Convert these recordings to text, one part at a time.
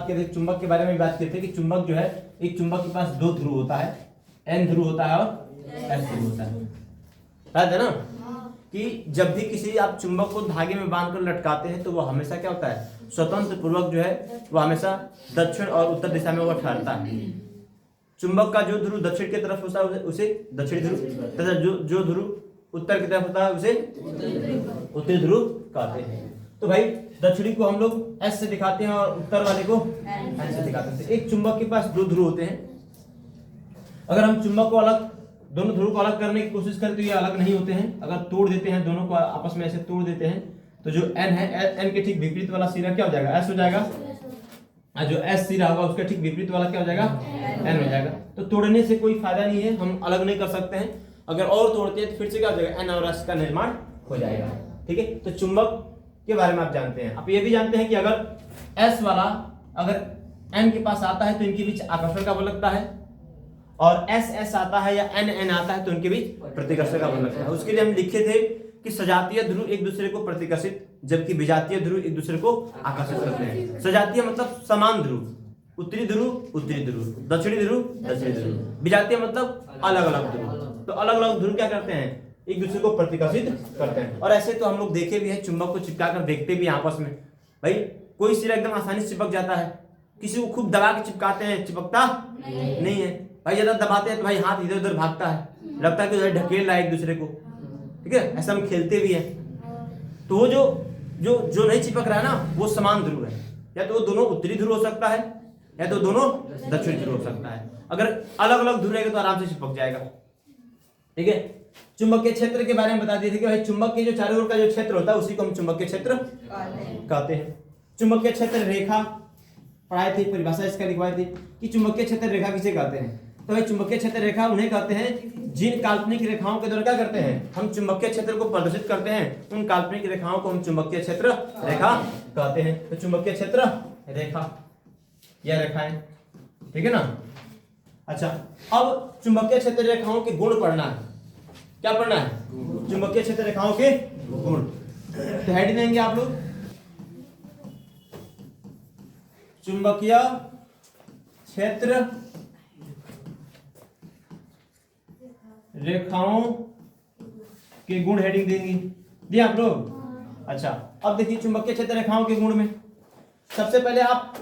बात करते, चुंबक के बारे में बात करते हैं कि चुंबक जो है, एक चुंबक के पास दो ध्रुव होता है, N ध्रुव होता है और S ध्रुव होता है। याद है ना कि जब भी किसी आप चुंबक को धागे में बांधकर लटकाते हैं तो वो हमेशा क्या होता है, स्वतंत्र पूर्वक जो है वो हमेशा दक्षिण और उत्तर दिशा में वो ठहरता है। चुंबक का जो ध्रुव दक्षिण की तरफ होता है उसे दक्षिणी ध्रुव, तथा जो ध्रुव उत्तर की तरफ होता है उसे उत्तरी ध्रुव कहते हैं। तो भाई दक्षिणी को हम लोग S से दिखाते हैं और उत्तर वाले को N से दिखाते हैं। एक चुंबक के पास दो ध्रुव होते हैं। अगर हम चुंबक को अलग, दोनों ध्रुव को अलग करने की कोशिश करते तो ये अलग नहीं होते हैं। अगर तोड़ देते हैं, दोनों को आपस में ऐसे तोड़ देते हैं तो जो N है, N के ठीक विपरीत वाला सिरा क्या हो जाएगा, S हो जाएगा, और जो S सिरा होगा उसका ठीक विपरीत वाला क्या हो जाएगा, N हो जाएगा। तो तोड़ने से कोई फायदा नहीं है, हम अलग नहीं कर सकते हैं। अगर और तोड़ते हैं तो फिर से क्या हो जाएगा, N और S का निर्माण हो जाएगा। ठीक है, तो चुंबक के बारे में आप जानते हैं। आप ये भी जानते हैं कि अगर S वाला अगर N के पास आता है तो इनके बीच आकर्षण का बल लगता है, और S आता है या N आता है तो उनके बीच प्रतिकर्षण का बल लगता है। उसके लिए हम लिखे थे कि सजातीय ध्रुव एक दूसरे को प्रतिकर्षित, जबकि विजातीय ध्रुव एक दूसरे को आकर्षित करते हैं। सजातीय मतलब समान ध्रुव, उत्तरी ध्रुव उत्तरी ध्रुव, दक्षिणी ध्रुव दक्षिणी ध्रुव। विजातीय मतलब अलग अलग ध्रुव। तो अलग अलग ध्रुव क्या करते हैं, एक दूसरे को प्रतिकर्षित करते हैं। और ऐसे तो हम लोग देखे भी है, चुंबक को चिपका कर देखते भी आपस में। भाई कोई सिरा एकदम आसानी से चिपक जाता है, किसी को खूब दबा के चिपकाते हैं, चिपकता नहीं है। भाई ज्यादा दबाते हैं तो भाई हाथ इधर उधर भागता है, लगता है कि उधर ढकेल रहा है एक दूसरे को। ठीक है, ऐसा हम खेलते भी हैं। तो वो जो जो जो नहीं चिपक रहा है ना, वो समान ध्रुव है। या तो वो दोनों उत्तरी ध्रुव हो सकता है या तो दोनों दक्षिणी ध्रुव हो सकता है। अगर अलग अलग ध्रुव रहेगा तो आराम से चिपक जाएगा। ठीक है, चुंबकीय क्षेत्र के बारे में बता दिए थे कि भाई चुंबक के जो चारों ओर का जो क्षेत्र होता है उसी को हम चुंबकीय क्षेत्र कहते हैं। चुंबकीय क्षेत्र रेखा पढ़ाई थी, परिभाषा इसका लिखवाई थी कि चुंबकीय क्षेत्र रेखा किसे कहते हैं। तो भाई चुंबकीय क्षेत्र रेखा उन्हें कहते हैं जिन काल्पनिक रेखाओं के द्वारा क्या करते हैं, हम चुंबकीय क्षेत्र को प्रदर्शित करते हैं। उन काल्पनिक रेखाओं को हम चुंबकीय क्षेत्र रेखा कहते हैं। तो चुंबकीय क्षेत्र रेखा यह रेखाएं, ठीक है ना। अच्छा, अब चुंबकीय क्षेत्र रेखाओं के गुण पढ़ना है। क्या पढ़ना है, चुंबकीय क्षेत्र रेखाओं के गुण। तो हेड देंगे आप लोग, चुंबकीय क्षेत्र रेखाओं के गुण हेडिंग देंगी, दिए आप लोग। अच्छा, अब देखिए चुंबकीय क्षेत्र रेखाओं के गुण में सबसे पहले आप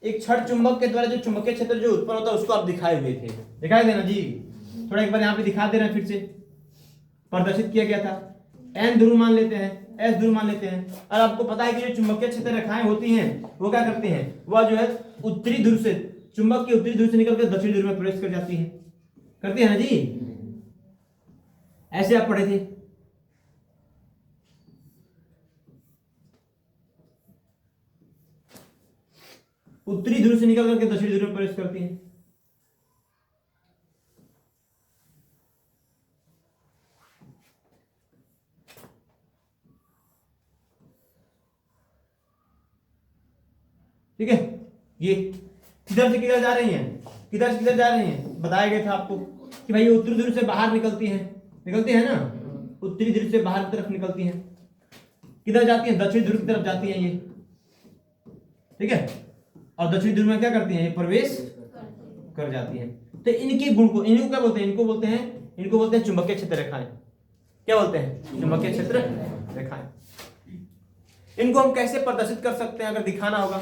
एक छड़ चुंबक के द्वारा जो चुंबकीय क्षेत्र जो उत्पन्न होता है उसको आप दिखाए हुए थे, दिखाई देना जी। थोड़ा एक बार यहाँ पे दिखा दे रहे हैं, फिर से प्रदर्शित किया गया था। N ध्रुव मान लेते हैं, S ध्रुव मान लेते हैं। और आपको पता है कि जो चुंबकीय क्षेत्र रेखाएं होती हैं वो क्या करती हैं, वह जो है उत्तरी ध्रुव से, चुंबक के उत्तरी ध्रुव से निकलकर दक्षिणी ध्रुव में प्रवेश कर जाती है, करती है ना जी। ऐसे आप पढ़े थे। उत्तरी ध्रुव से निकल करके दक्षिणी ध्रुव में प्रवेश करती है। ठीक है, ये किधर से किधर जा रही हैं, किधर से किधर जा रही हैं, बताया गया था आपको कि भाई ये उत्तरी ध्रुव से बाहर निकलती हैं, निकलती है ना, उत्तरी ध्रुव से बाहर की तरफ निकलती हैं। किधर जाती हैं, दक्षिणी ध्रुव की तरफ जाती हैं ये। ठीक है, और दक्षिणी ध्रुव में क्या करती हैं, ये प्रवेश कर जाती हैं। तो इनके गुण को, इनको क्या बोलते हैं, इनको बोलते हैं चुंबकीय क्षेत्र रेखाएं। क्या बोलते हैं, चुंबकीय क्षेत्र रेखाएं। इनको हम कैसे प्रदर्शित कर सकते हैं, अगर दिखाना होगा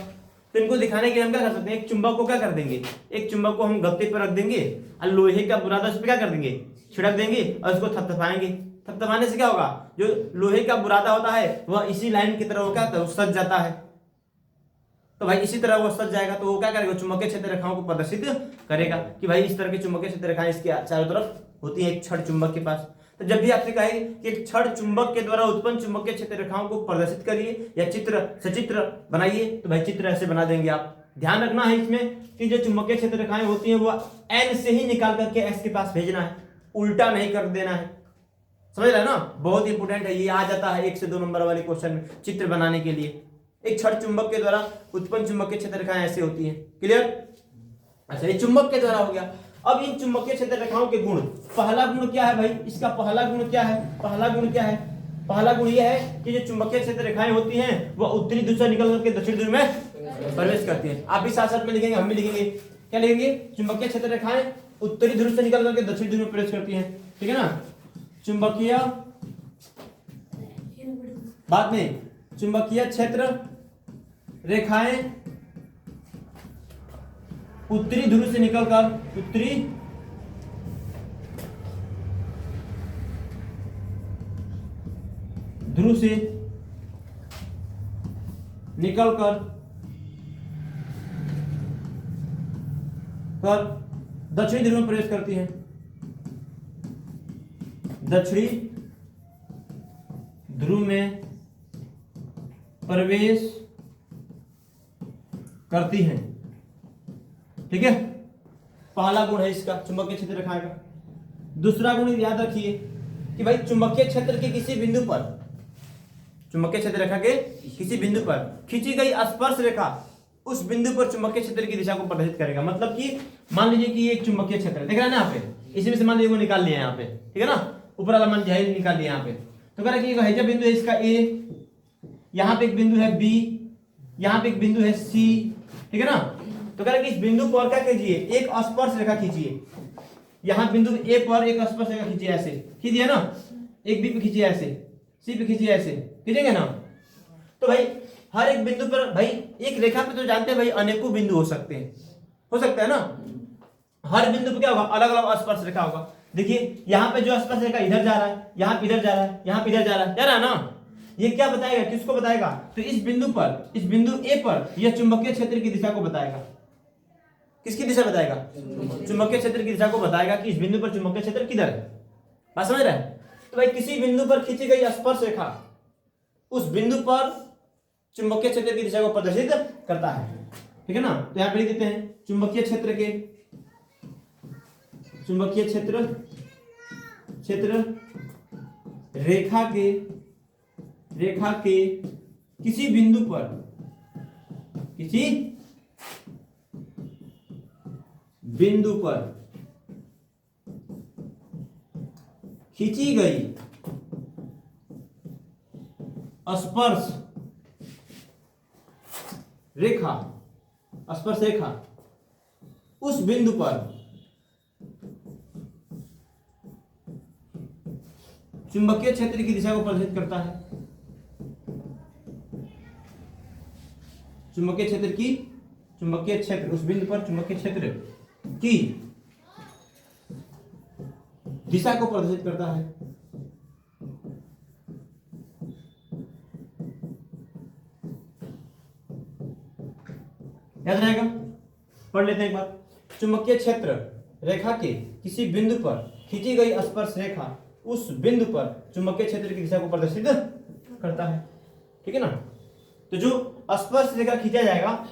तो इनको दिखाने के लिए हम क्या कर सकते हैं, एक चुंबक को क्या कर देंगे, एक चुंबक को हम गत्ते पर रख देंगे और लोहे का बुरादा उस पर क्या कर देंगे, छिड़क देंगे और उसको थपथपाएंगे। थपथपाने से क्या होगा, जो लोहे का बुरादा होता है वह इसी लाइन की तरह वो क्या होता है, सज जाता है। तो भाई इसी तरह वो सज जाएगा तो वो क्या करेगा, चुंबकीय क्षेत्र रेखाओं को प्रदर्शित करेगा कि भाई इस तरह की चुंबकीय क्षेत्र रेखाएं इसके चारों तरफ होती है एक छड़ चुंबक के पास। तो जब भी आपसे कहे कि एक छड़ चुंबक के द्वारा उत्पन्न चुंबकीय क्षेत्र रेखाओं को प्रदर्शित करिए या चित्र सचित्र बनाइए, तो भाई चित्र ऐसे बना देंगे आप। ध्यान रखना है इसमें कि जो चुंबकीय क्षेत्र रेखाएं होती हैं वो N से ही निकाल करके S के पास भेजना है, उल्टा नहीं कर देना है। समझ रहे ना, बहुत इंपोर्टेंट है, ये आ जाता है 1 से 2 नंबर वाले क्वेश्चन में चित्र बनाने के लिए। एक छड़ चुंबक के द्वारा उत्पन्न चुंबकीय क्षेत्र रेखाएं ऐसे होती हैं। क्लियर। अच्छा, ये चुंबक के द्वारा हो गया। अब इन चुंबकीय क्षेत्र रेखाओं के गुण, पहला गुण क्या है भाई, इसका पहला गुण क्या है, पहला गुण क्या है, पहला गुण यह है कि जो चुंबकीय क्षेत्र रेखाएं होती हैं वह उत्तरी ध्रुव से निकल करके दक्षिण ध्रुव में प्रवेश करती हैं। आप भी साथ साथ में लिखेंगे, हम भी लिखेंगे। क्या लिखेंगे? चुंबकीय क्षेत्र रेखाएं उत्तरी ध्रुव से निकल करके दक्षिणी ध्रुव में प्रवेश करती हैं। ठीक है ना? चुंबकीय बात नहीं, चुंबकीय क्षेत्र रेखाएं उत्तरी ध्रुव से निकलकर उत्तरी ध्रुव से निकलकर दक्षिणी ध्रुव में प्रवेश करती हैं। दक्षिणी ध्रुव में प्रवेश करती हैं। ठीक है? पहला गुण है इसका, चुंबकीय क्षेत्र रेखाएं का। दूसरा गुण याद रखिए कि भाई चुंबकीय क्षेत्र के किसी बिंदु पर, चुंबकीय क्षेत्र रेखा के किसी बिंदु पर खींची गई स्पर्श रेखा उस बिंदु पर चुंबकीय क्षेत्र की दिशा को प्रदर्शित करेगा। मतलब कि मान लीजिए कि ये एक चुंबकीय क्षेत्र है, देख रहे हैं ना यहाँ पे, इसी में से मान लीजिए वो निकाल लिया यहाँ पे। ठीक है ना? ऊपर वाला मान लीजिए निकाल लिया यहाँ पे। तो कह रहा है कि हैजा बिंदु है इसका ए, यहाँ पे एक बिंदु है बी, यहाँ पे एक बिंदु है सी। ठीक है ना? तो कह रहा है कि इस बिंदु पर क्या कीजिए? एक स्पर्श रेखा खींचिए। यहाँ बिंदु ए पर एक स्पर्श रेखा खींचिए, ऐसे खींचिए ना। एक बी पे खींचिए ऐसे, सी पे खींचिए ऐसे, खींचेंगे ना? तो भाई हर एक बिंदु पर, भाई एक रेखा पे तो जानते हैं भाई अनेकों बिंदु हो सकते हैं, हो सकता है ना? हर बिंदु पे क्या होगा? अलग अलग स्पर्श रेखा होगा। देखिए यहाँ पे जो स्पर्श रेखा इधर जा रहा है, यहाँ पे इधर जा रहा है, यहाँ पे इधर जा रहा है ना? ये क्या बताएगा? किसको बताएगा? तो इस बिंदु पर, इस बिंदु ए पर यह चुंबकीय क्षेत्र की दिशा को बताएगा। किसकी दिशा बताएगा? चुंबकीय क्षेत्र की दिशा को बताएगा कि इस बिंदु पर चुंबकीय क्षेत्र किधर है। बात समझ रहे हैं? तो भाई किसी बिंदु पर खींची गई स्पर्श रेखा उस बिंदु पर चुंबकीय क्षेत्र की दिशा को प्रदर्शित करता है। ठीक है ना? तो यहां पे लिख देते हैं चुंबकीय क्षेत्र के, चुंबकीय क्षेत्र रेखा के किसी बिंदु पर, किसी बिंदु पर खींची गई स्पर्श रेखा उस बिंदु पर चुंबकीय क्षेत्र की दिशा को प्रदर्शित करता है। चुंबकीय क्षेत्र उस बिंदु पर चुंबकीय क्षेत्र की दिशा को प्रदर्शित करता है। याद रहेगा? पढ़ लेते हैं एक बार। चुंबकीय क्षेत्र रेखा के किसी बिंदु पर खींची गई स्पर्श रेखा उस बिंदु पर चुंबकीय क्षेत्र की दिशा को प्रदर्शित करता है। ठीक है ना? तो जो स्पर्श रेखा खींचा जाएगा,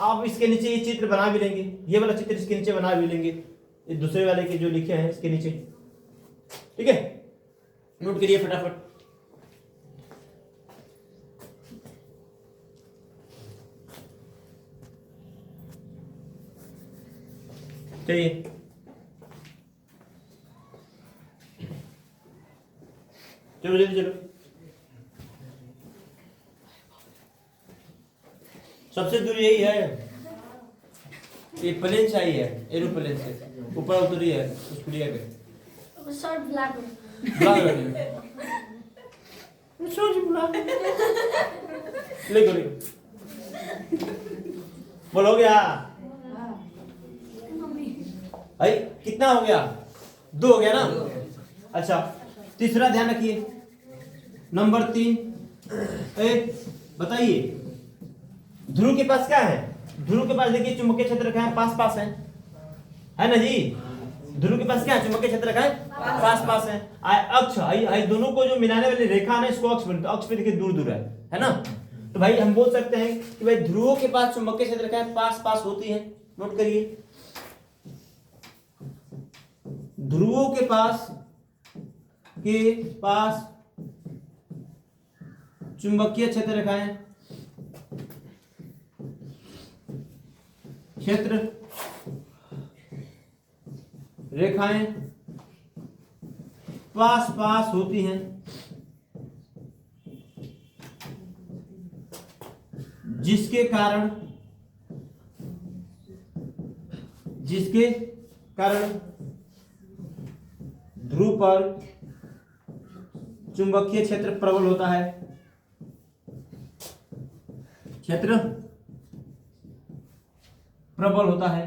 आप इसके नीचे ये चित्र बना भी लेंगे, ये वाला चित्र इसके नीचे बना भी लेंगे, ये दूसरे वाले के जो लिखे हैं इसके नीचे। ठीक है? नोट करिए फटाफट। चलिए चलो जल्दी चलो। सबसे दूर यही है, ये प्लेन से आई है, एरोप्लेन से ऊपर उतरी है उस प्रिया के ले बोलो गया भाई, कितना हो गया? 2 हो गया ना? अच्छा, तीसरा ध्यान रखिए, नंबर 3। बताइए ध्रुव के पास क्या है? ध्रुव के पास देखिए चुंबकीय क्षेत्र रेखा है, पास पास है ना जी? ध्रुव के पास क्या है? चुंबकीय क्षेत्र रेखा है, पास पास है। अक्ष आई दोनों को जो मिलाने वाली रेखा है ना, इसको अक्ष बोलते हैं। अक्ष पे देखिए दूर दूर है ना? तो भाई हम बोल सकते हैं कि भाई ध्रुवों के पास चुंबकीय क्षेत्र रेखाएं पास पास होती हैं। नोट करिए, ध्रुवों के पास चुंबकीय क्षेत्र रेखाएं पास पास होती हैं, जिसके कारण जिसके कारण ध्रुव पर चुंबकीय क्षेत्र प्रबल होता है, क्षेत्र प्रबल होता है।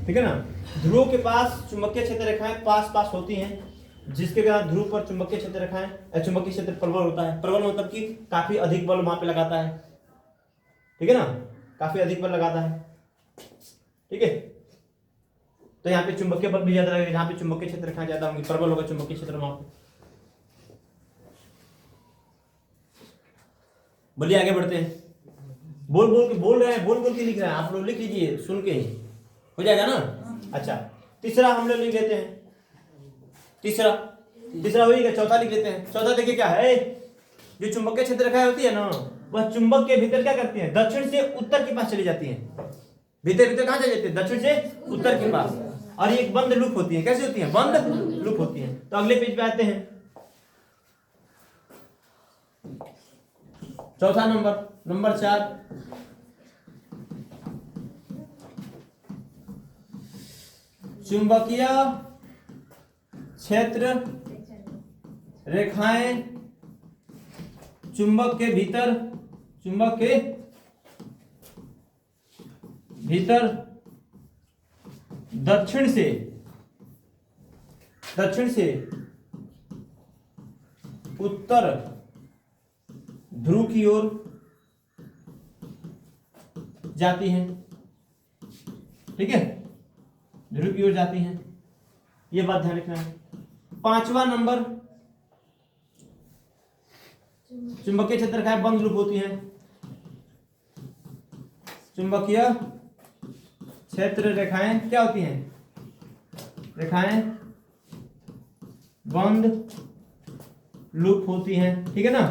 ठीक है ना। ध्रुव के पास चुंबकीय क्षेत्र रेखाएं पास पास होती हैं, जिसके कारण ध्रुव पर चुंबकीय क्षेत्र रेखाएं चुंबकीय क्षेत्र प्रबल होता है। प्रबल मतलब कि काफी अधिक बल वहां पे लगाता है। ठीक है ना, काफी अधिक बल लगाता है। ठीक है, तो यहाँ पे चुंबकीय बल भी ज्यादा लगेगा, जहां पे चुंबकीय क्षेत्र रेखाएं ज्यादा होंगी, प्रबल होगा चुंबकीय क्षेत्र वहां पे। बोलिए आगे बढ़ते हैं। बोल रहे हैं, बोल के लिख रहे हैं, आप लोग लिख लीजिए, सुन के ही हो जाएगा ना। अच्छा, तीसरा हम लोग लिख लेते हैं। तीसरा हो गया, चौथा लिख लेते हैं। चौथा देखिए क्या है, जो चुंबकीय क्षेत्र रेखाएं होती है ना, वह चुंबक के भीतर क्या करती है, दक्षिण से उत्तर के पास चली जाती है। भीतर कहां चली जाती है, दक्षिण से उत्तर के पास। और ये एक बंद लूप होती है। कैसी होती है, बंद लूप होती है। तो अगले पेज पे आते हैं। चौथा नंबर 4, चुंबकीय क्षेत्र रेखाएं चुंबक के भीतर दक्षिण से उत्तर ध्रुव की ओर जाती हैं। ठीक है, ध्रुव की ओर जाती हैं, ये बात ध्यान रखना है। पांचवा नंबर, चुंबकीय क्षेत्र रेखाएं बंद लूप होती हैं। चुंबकीय क्षेत्र रेखाएं क्या होती हैं, रेखाएं बंद लूप होती हैं। ठीक है ना,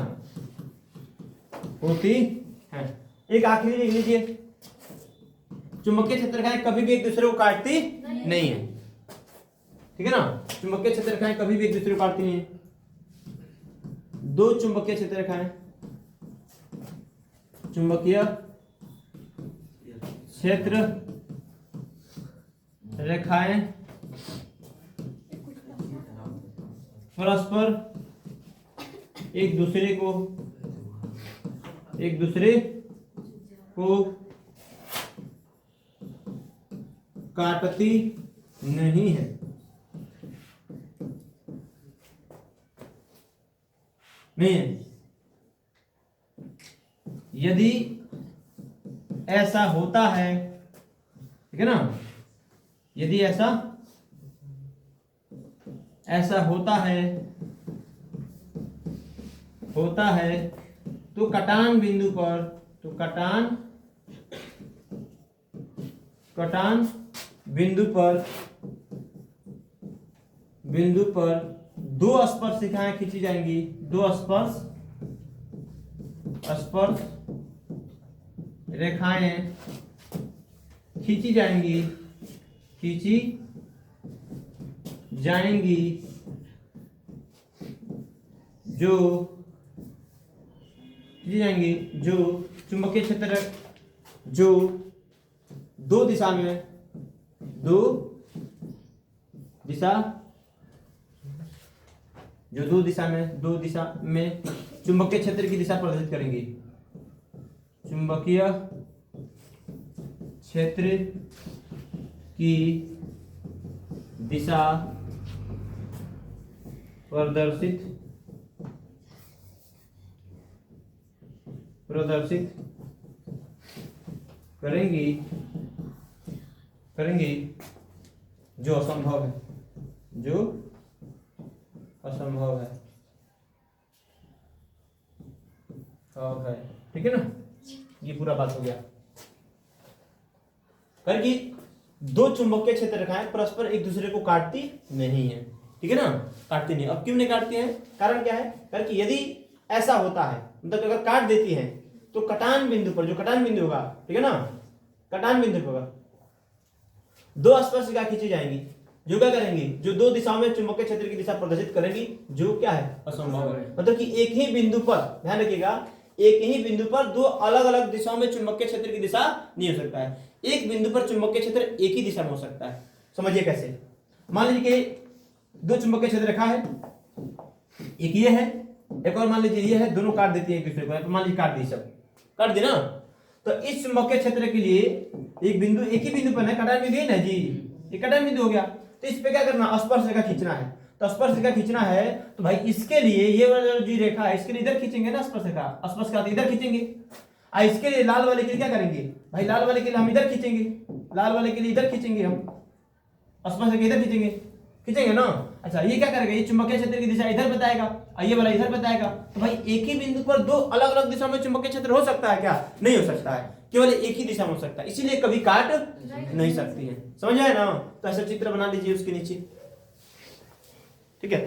होती हैं। एक आखिरी लिख लीजिए, चुंबकीय क्षेत्र रेखाएं कभी भी एक दूसरे को काटती नहीं है। ठीक है ना, चुंबकीय क्षेत्र रेखाएं कभी भी एक दूसरे को काटती नहीं है। दो चुंबकीय क्षेत्र रेखाएं, चुंबकीय क्षेत्र रेखाएं परस्पर एक दूसरे को काटती नहीं है। यदि ऐसा होता है, ठीक है ना, यदि ऐसा होता है तो कटान बिंदु पर दो स्पर्श रेखाएं खींची जाएंगी। दो स्पर्श रेखाएं खींची जाएंगी जो चुंबकीय क्षेत्र जो दो दिशा में चुंबकीय क्षेत्र की दिशा प्रदर्शित करेंगी। चुंबकीय क्षेत्र की दिशा प्रदर्शित करेंगी जो असंभव है। ठीक है ना, ये पूरा बात हो गया। कि दो चुंबकीय क्षेत्र रेखाएं परस्पर एक दूसरे को काटती नहीं है। ठीक है ना, काटती नहीं। अब क्यों नहीं काटती हैं, कारण क्या है, कारण कि यदि ऐसा होता है, मतलब अगर काट देती है तो कटान बिंदु पर, जो कटान बिंदु होगा, ठीक है ना, कटान बिंदु होगा, दो स्पर्श रेखा खींची जाएंगी। जो क्या करेंगी, जो दो दिशाओं में चुंबकीय क्षेत्र की दिशा प्रदर्शित करेंगी, जो क्या है, असंभव है। मतलब कि एक ही बिंदु पर, ध्यान रखिएगा, एक ही बिंदु पर दो अलग अलग दिशाओं में चुंबकीय क्षेत्र की दिशा नहीं हो सकता है। एक बिंदु पर चुंबकीय क्षेत्र एक ही दिशा में हो सकता है। समझिए कैसे, मान लीजिए कि दो चुंबकीय क्षेत्र रखा है, एक ये है, एक और मान लीजिए ये है, दोनों काट देती है एक दूसरे को, मान लीजिए काट दी, सब काट दी ना। तो इस चुंबकीय क्षेत्र के लिए एक बिंदु, एक ही बिंदु पर है, कटान बिंदु है ना जी, ये कटान बिंदु हो गया। तो इस पे क्या करना, स्पर्श रेखा खींचना है। तो स्पर्श रेखा खींचना है तो भाई इसके लिए ये वाला जो रेखा है इसके लिए इधर खींचेंगे ना स्पर्श रेखा, स्पर्श का इधर खींचेंगे। इसके लिए लाल वाले के लिए क्या करेंगे भाई, लाल वाले के लिए हम इधर खींचेंगे, लाल वाले के लिए इधर खींचेंगे, हम स्पर्श रेखा इधर खींचेंगे, खींचेंगे ना। अच्छा ये क्या करेगा, ये चुंबकीय क्षेत्र की दिशा इधर बताएगा, ये वाला इधर बताएगा। तो भाई एक ही बिंदु पर दो अलग अलग दिशा में चुंबकीय क्षेत्र हो सकता है क्या, नहीं हो सकता है, केवल एक ही दिशा में हो सकता है, इसीलिए कभी काट नहीं सकती है। समझ आए ना। तो ऐसा चित्र बना लीजिए उसके नीचे, ठीक है।